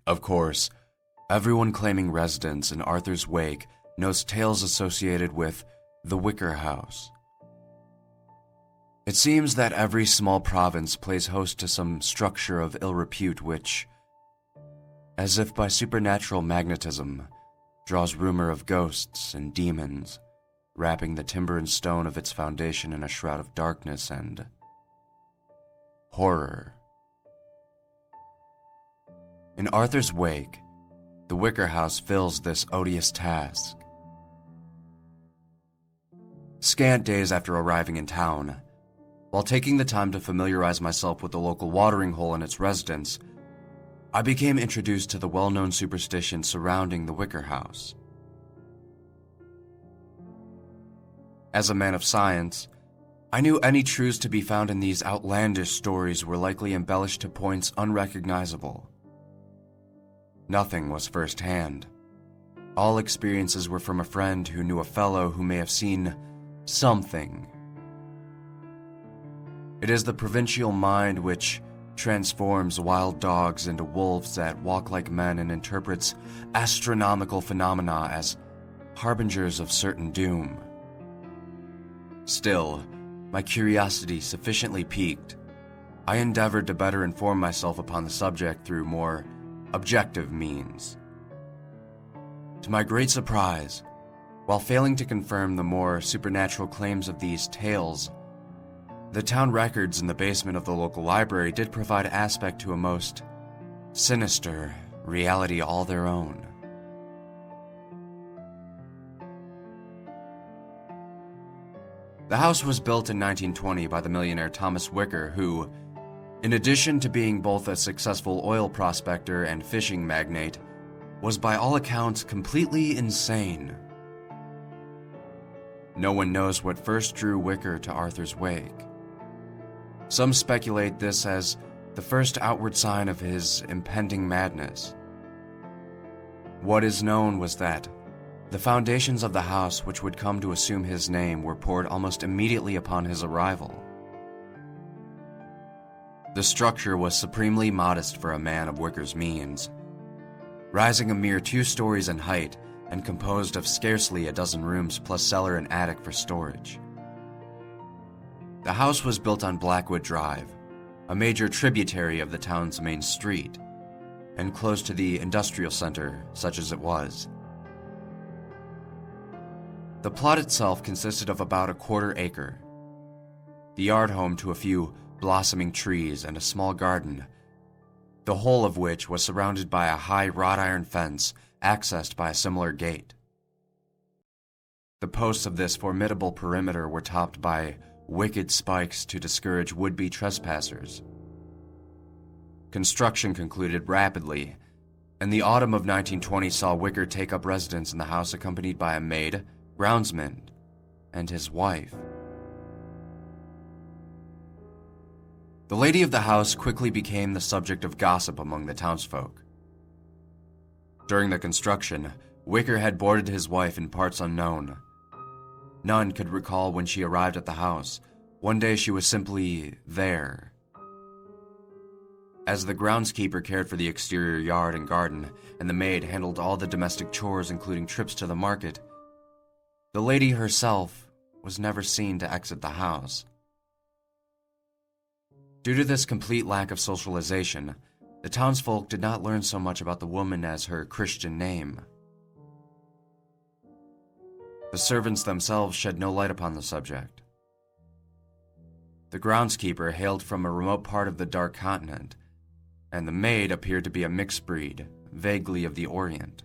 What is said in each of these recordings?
Of course, everyone claiming residence in Arthur's wake knows tales associated with the Wicker House. It seems that every small province plays host to some structure of ill repute which, as if by supernatural magnetism, draws rumor of ghosts and demons, wrapping the timber and stone of its foundation in a shroud of darkness and horror. In Arthur's wake, the Wicker House fills this odious task. Scant days after arriving in town, while taking the time to familiarize myself with the local watering hole and its residents, I became introduced to the well-known superstition surrounding the Wicker House. As a man of science, I knew any truths to be found in these outlandish stories were likely embellished to points unrecognizable. Nothing was first-hand. All experiences were from a friend who knew a fellow who may have seen something. It is the provincial mind which transforms wild dogs into wolves that walk like men and interprets astronomical phenomena as harbingers of certain doom. Still, my curiosity sufficiently piqued, I endeavored to better inform myself upon the subject through more objective means. To my great surprise, while failing to confirm the more supernatural claims of these tales, the town records in the basement of the local library did provide aspect to a most sinister reality all their own. The house was built in 1920 by the millionaire Thomas Wicker, who, in addition to being both a successful oil prospector and fishing magnate, was by all accounts completely insane. No one knows what first drew Wicker to Arthur's wake. Some speculate this as the first outward sign of his impending madness. What is known was that the foundations of the house which would come to assume his name were poured almost immediately upon his arrival. The structure was supremely modest for a man of Wicker's means, rising a mere 2 stories in height and composed of scarcely a dozen rooms plus cellar and attic for storage. The house was built on Blackwood Drive, a major tributary of the town's main street, and close to the industrial center, such as it was. The plot itself consisted of about a 1/4 acre, the yard home to a few blossoming trees and a small garden, the whole of which was surrounded by a high wrought iron fence accessed by a similar gate. The posts of this formidable perimeter were topped by wicked spikes to discourage would-be trespassers. Construction concluded rapidly, and the autumn of 1920 saw Wicker take up residence in the house accompanied by a maid, groundsman, and his wife. The lady of the house quickly became the subject of gossip among the townsfolk. During the construction, Wicker had boarded his wife in parts unknown. None could recall when she arrived at the house. One day she was simply there. As the groundskeeper cared for the exterior yard and garden, and the maid handled all the domestic chores including trips to the market, the lady herself was never seen to exit the house. Due to this complete lack of socialization, the townsfolk did not learn so much about the woman as her Christian name. The servants themselves shed no light upon the subject. The groundskeeper hailed from a remote part of the Dark Continent, and the maid appeared to be a mixed breed, vaguely of the Orient.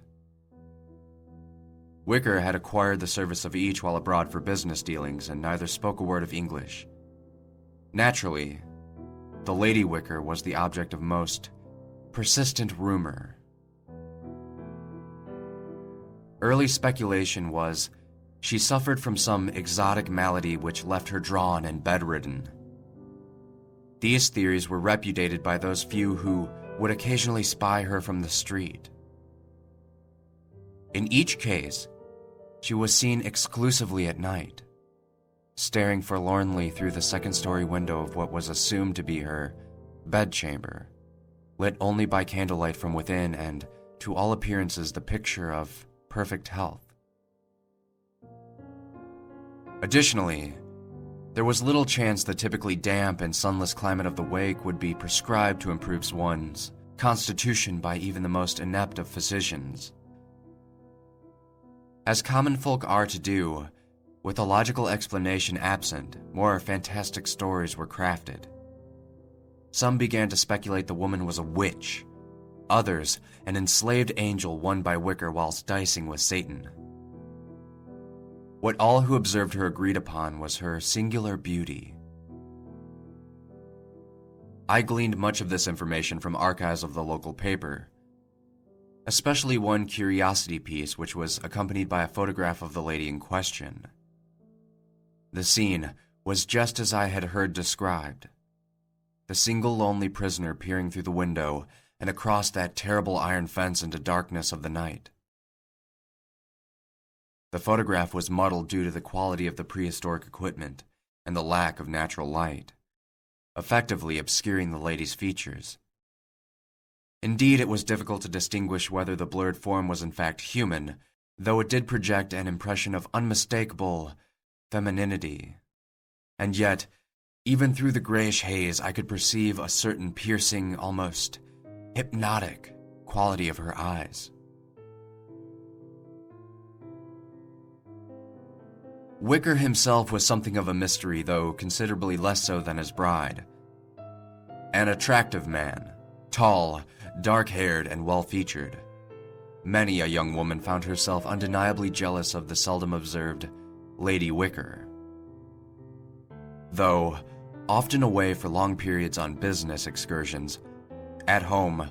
Wicker had acquired the service of each while abroad for business dealings, and neither spoke a word of English. Naturally, the Lady Wicker was the object of most persistent rumor. Early speculation was she suffered from some exotic malady which left her drawn and bedridden. These theories were repudiated by those few who would occasionally spy her from the street. In each case, she was seen exclusively at night, staring forlornly through the second-story window of what was assumed to be her bedchamber, lit only by candlelight from within and, to all appearances, the picture of perfect health. Additionally, there was little chance the typically damp and sunless climate of the wake would be prescribed to improve one's constitution by even the most inept of physicians. As common folk are to do, with a logical explanation absent, more fantastic stories were crafted. Some began to speculate the woman was a witch, others an enslaved angel won by Wicker whilst dicing with Satan. What all who observed her agreed upon was her singular beauty. I gleaned much of this information from archives of the local paper, especially one curiosity piece which was accompanied by a photograph of the lady in question. The scene was just as I had heard described. The single lonely prisoner peering through the window and across that terrible iron fence into darkness of the night. The photograph was muddled due to the quality of the prehistoric equipment and the lack of natural light, effectively obscuring the lady's features. Indeed, it was difficult to distinguish whether the blurred form was in fact human, though it did project an impression of unmistakable femininity. And yet, even through the grayish haze, I could perceive a certain piercing, almost hypnotic quality of her eyes. Wicker himself was something of a mystery, though considerably less so than his bride. An attractive man, tall, dark-haired, and well-featured. Many a young woman found herself undeniably jealous of the seldom observed Lady Wicker. Though often away for long periods on business excursions, at home,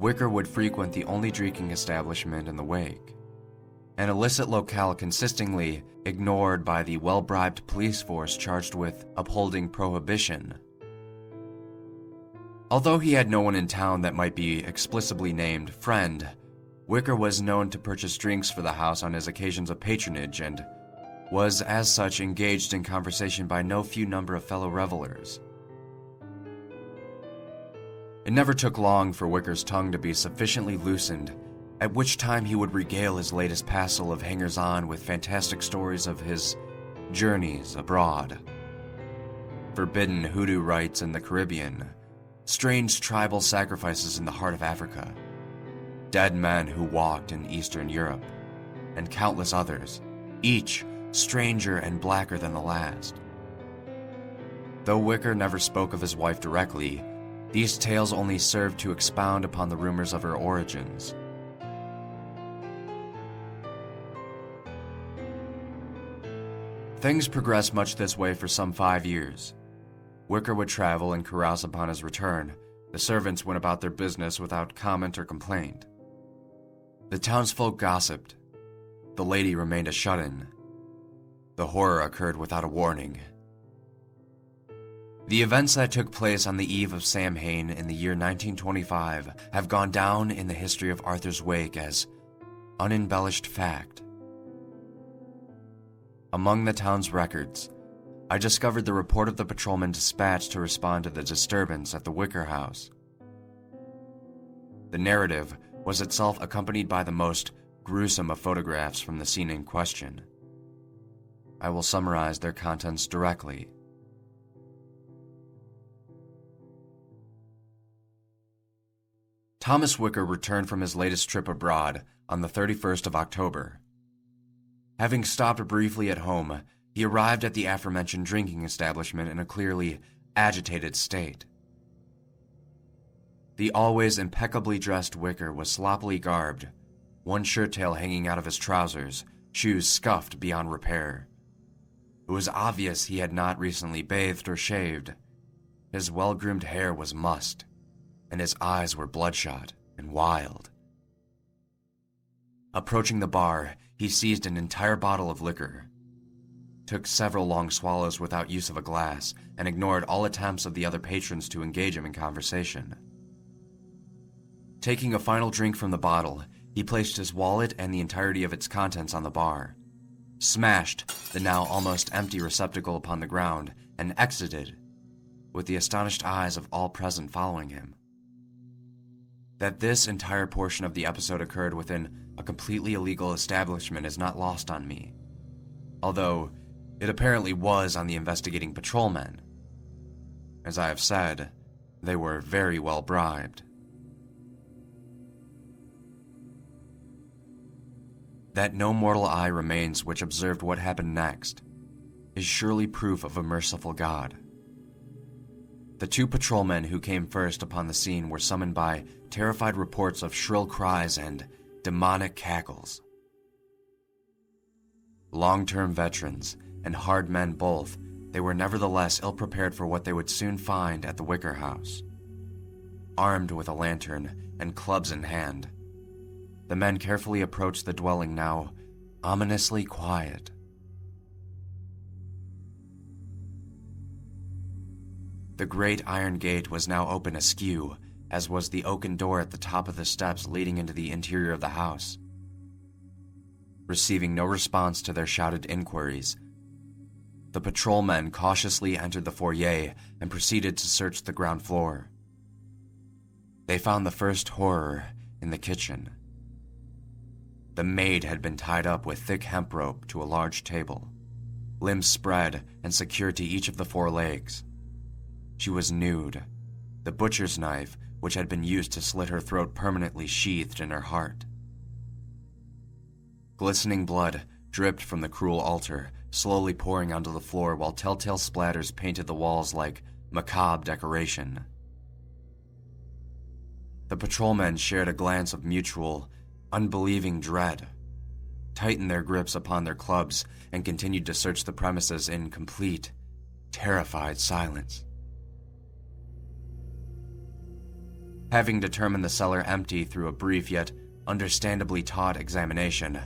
Wicker would frequent the only drinking establishment in the wake, an illicit locale consistently ignored by the well-bribed police force charged with upholding prohibition. Although he had no one in town that might be explicitly named friend, Wicker was known to purchase drinks for the house on his occasions of patronage and was as such engaged in conversation by no few number of fellow revelers. It never took long for Wicker's tongue to be sufficiently loosened, at which time he would regale his latest passel of hangers-on with fantastic stories of his journeys abroad. Forbidden hoodoo rites in the Caribbean, strange tribal sacrifices in the heart of Africa, dead men who walked in Eastern Europe, and countless others, each stranger and blacker than the last. Though Wicker never spoke of his wife directly, these tales only served to expound upon the rumors of her origins. Things progressed much this way for some 5 years. Wicker would travel and carouse upon his return. The servants went about their business without comment or complaint. The townsfolk gossiped. The lady remained a shut-in. The horror occurred without a warning. The events that took place on the eve of Samhain in the year 1925 have gone down in the history of Arthur's Wake as unembellished fact. Among the town's records, I discovered the report of the patrolman dispatched to respond to the disturbance at the Wicker house. The narrative was itself accompanied by the most gruesome of photographs from the scene in question. I will summarize their contents directly. Thomas Wicker returned from his latest trip abroad on the 31st of October. Having stopped briefly at home, he arrived at the aforementioned drinking establishment in a clearly agitated state. The always impeccably dressed Wicker was sloppily garbed, one shirt tail hanging out of his trousers, shoes scuffed beyond repair. It was obvious he had not recently bathed or shaved. His well-groomed hair was mussed, and his eyes were bloodshot and wild. Approaching the bar, he seized an entire bottle of liquor, took several long swallows without use of a glass, and ignored all attempts of the other patrons to engage him in conversation. Taking a final drink from the bottle, he placed his wallet and the entirety of its contents on the bar, smashed the now almost empty receptacle upon the ground, and exited, with the astonished eyes of all present following him. That this entire portion of the episode occurred within a completely illegal establishment is not lost on me, although it apparently was on the investigating patrolmen. As I have said, they were very well bribed. That no mortal eye remains which observed what happened next is surely proof of a merciful God. The two patrolmen who came first upon the scene were summoned by terrified reports of shrill cries and demonic cackles. Long-term veterans and hard men both, they were nevertheless ill-prepared for what they would soon find at the Wicker house. Armed with a lantern and clubs in hand, the men carefully approached the dwelling, now ominously quiet. The great iron gate was now open askew, as was the oaken door at the top of the steps leading into the interior of the house. Receiving no response to their shouted inquiries, the patrolmen cautiously entered the foyer and proceeded to search the ground floor. They found the first horror in the kitchen. The maid had been tied up with thick hemp rope to a large table, limbs spread and secured to each of the 4 legs. She was nude, the butcher's knife, which had been used to slit her throat, permanently sheathed in her heart. Glistening blood dripped from the cruel altar, slowly pouring onto the floor while telltale splatters painted the walls like macabre decoration. The patrolmen shared a glance of mutual, unbelieving dread, tightened their grips upon their clubs, and continued to search the premises in complete, terrified silence. Having determined the cellar empty through a brief yet understandably taut examination,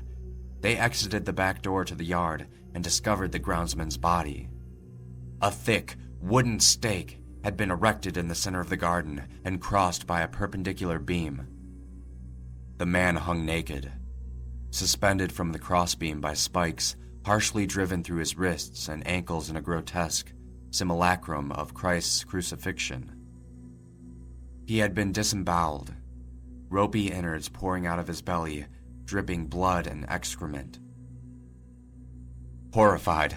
they exited the back door to the yard and discovered the groundsman's body. A thick, wooden stake had been erected in the center of the garden and crossed by a perpendicular beam. The man hung naked, suspended from the crossbeam by spikes harshly driven through his wrists and ankles in a grotesque simulacrum of Christ's crucifixion. He had been disemboweled, ropey innards pouring out of his belly, dripping blood and excrement. Horrified,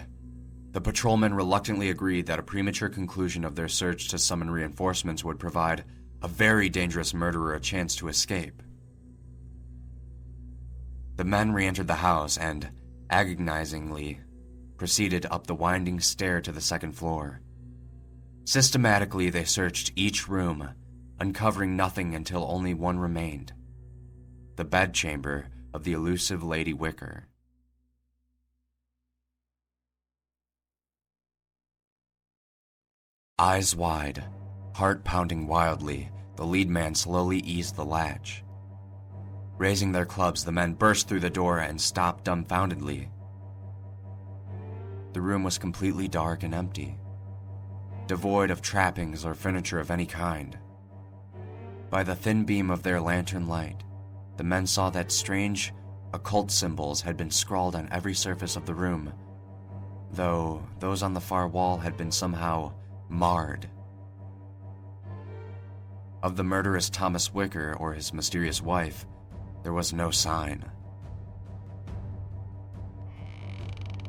the patrolmen reluctantly agreed that a premature conclusion of their search to summon reinforcements would provide a very dangerous murderer a chance to escape. The men re-entered the house and, agonizingly, proceeded up the winding stair to the second floor. Systematically, they searched each room, uncovering nothing until only one remained: the bedchamber of the elusive Lady Wicker. Eyes wide, heart pounding wildly, the lead man slowly eased the latch. Raising their clubs, the men burst through the door and stopped dumbfoundedly. The room was completely dark and empty, devoid of trappings or furniture of any kind. By the thin beam of their lantern light, the men saw that strange, occult symbols had been scrawled on every surface of the room, though those on the far wall had been somehow marred. Of the murderous Thomas Wicker or his mysterious wife, there was no sign.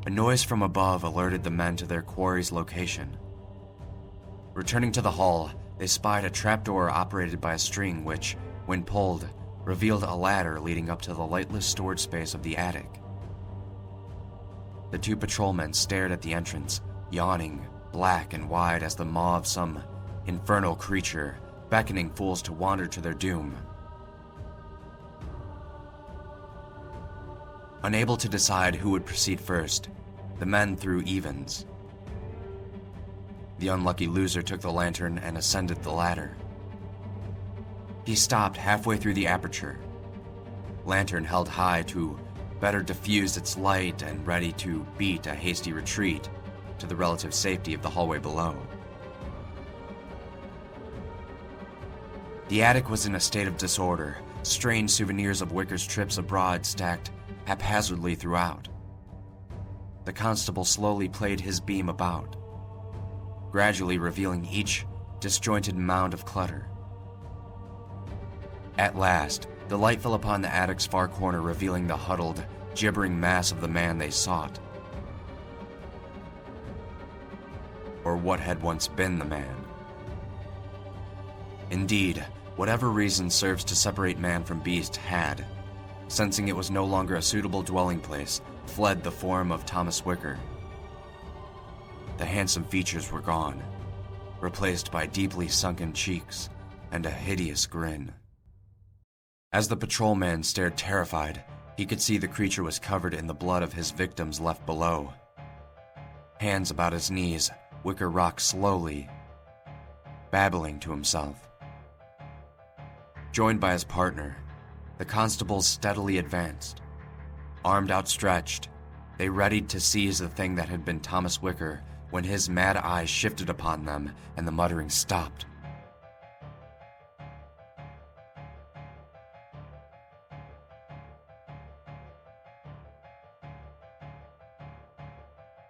A noise from above alerted the men to their quarry's location. Returning to the hall, they spied a trapdoor operated by a string which, when pulled, revealed a ladder leading up to the lightless storage space of the attic. The two patrolmen stared at the entrance, yawning, black and wide as the maw of some infernal creature, beckoning fools to wander to their doom. Unable to decide who would proceed first, the men threw evens. The unlucky loser took the lantern and ascended the ladder. He stopped halfway through the aperture, lantern held high to better diffuse its light and ready to beat a hasty retreat to the relative safety of the hallway below. The attic was in a state of disorder, strange souvenirs of Wicker's trips abroad stacked haphazardly throughout. The constable slowly played his beam about, gradually revealing each disjointed mound of clutter. At last, the light fell upon the attic's far corner, revealing the huddled, gibbering mass of the man they sought. Or what had once been the man. Indeed, whatever reason serves to separate man from beast had, sensing it was no longer a suitable dwelling place, fled the form of Thomas Wicker. The handsome features were gone, replaced by deeply sunken cheeks and a hideous grin. As the patrolman stared terrified, he could see the creature was covered in the blood of his victims left below. Hands about his knees, Wicker rocked slowly, babbling to himself. Joined by his partner, the constables steadily advanced. Armed outstretched, they readied to seize the thing that had been Thomas Wicker when his mad eyes shifted upon them and the muttering stopped.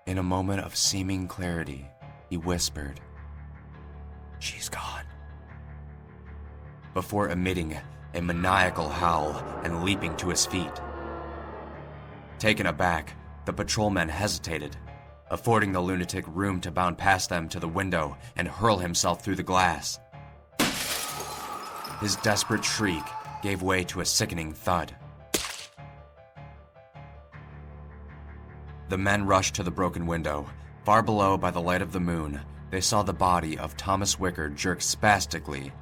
In a moment of seeming clarity, he whispered, "She's gone," before emitting a maniacal howl and leaping to his feet. Taken aback, the patrolman hesitated, affording the lunatic room to bound past them to the window and hurl himself through the glass. His desperate shriek gave way to a sickening thud. The men rushed to the broken window. Far below, by the light of the moon, they saw the body of Thomas Wicker jerk spastically,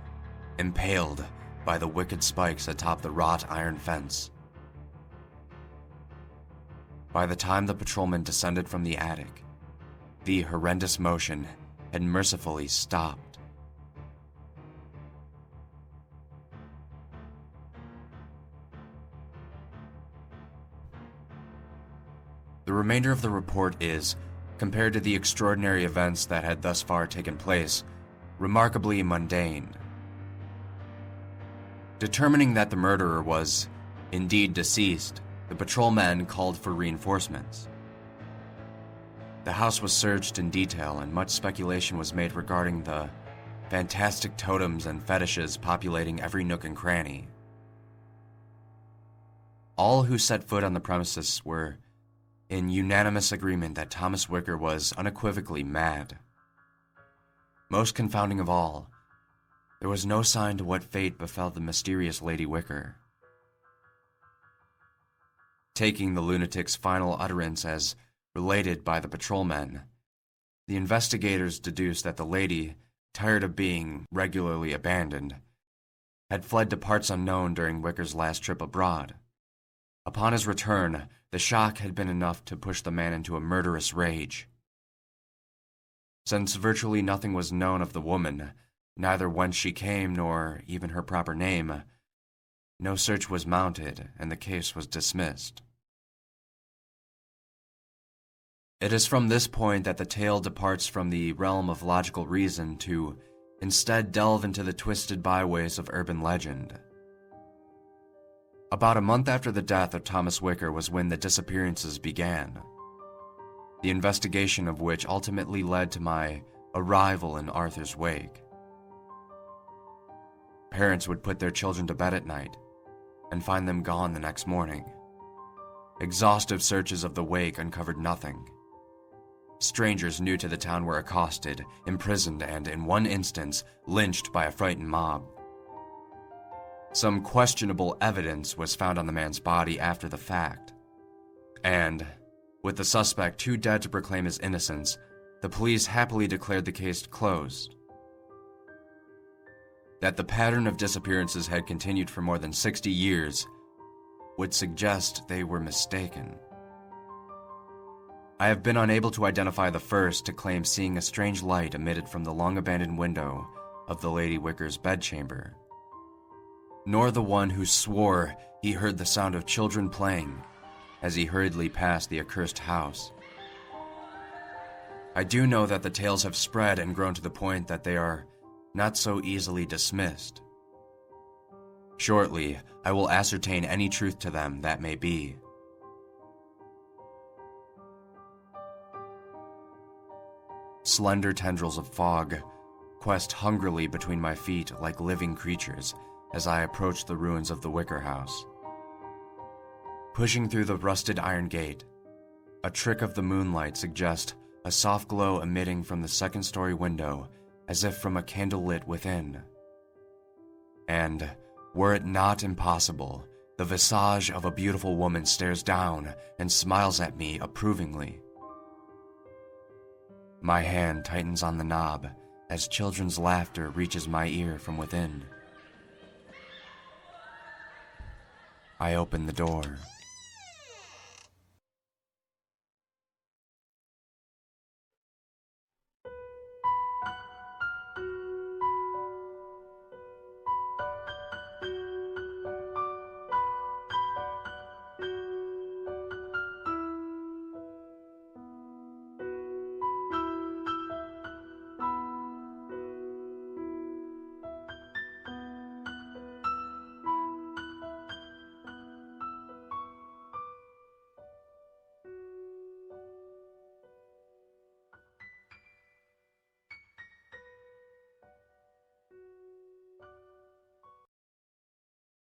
impaled by the wicked spikes atop the wrought iron fence. By the time the patrolman descended from the attic, the horrendous motion had mercifully stopped. The remainder of the report is, compared to the extraordinary events that had thus far taken place, remarkably mundane. Determining that the murderer was indeed deceased, the patrolmen called for reinforcements. The house was searched in detail, and much speculation was made regarding the fantastic totems and fetishes populating every nook and cranny. All who set foot on the premises were in unanimous agreement that Thomas Wicker was unequivocally mad. Most confounding of all, there was no sign to what fate befell the mysterious Lady Wicker. Taking the lunatic's final utterance as related by the patrolmen, the investigators deduced that the lady, tired of being regularly abandoned, had fled to parts unknown during Wicker's last trip abroad. Upon his return, the shock had been enough to push the man into a murderous rage. Since virtually nothing was known of the woman, neither whence she came nor even her proper name, no search was mounted and the case was dismissed. It is from this point that the tale departs from the realm of logical reason to instead delve into the twisted byways of urban legend. About a month after the death of Thomas Wicker was when the disappearances began, the investigation of which ultimately led to my arrival in Arthur's wake. Parents would put their children to bed at night and find them gone the next morning. Exhaustive searches of the wake uncovered nothing. Strangers new to the town were accosted, imprisoned, and, in one instance, lynched by a frightened mob. Some questionable evidence was found on the man's body after the fact. And, with the suspect too dead to proclaim his innocence, the police happily declared the case closed. That the pattern of disappearances had continued for more than 60 years would suggest they were mistaken. I have been unable to identify the first to claim seeing a strange light emitted from the long-abandoned window of the Lady Wicker's bedchamber, nor the one who swore he heard the sound of children playing as he hurriedly passed the accursed house. I do know that the tales have spread and grown to the point that they are not so easily dismissed. Shortly, I will ascertain any truth to them that may be. Slender tendrils of fog quest hungrily between my feet like living creatures, as I approach the ruins of the Wicker house. Pushing through the rusted iron gate, a trick of the moonlight suggests a soft glow emitting from the second-story window as if from a candle lit within. And, were it not impossible, the visage of a beautiful woman stares down and smiles at me approvingly. My hand tightens on the knob as children's laughter reaches my ear from within. I open the door.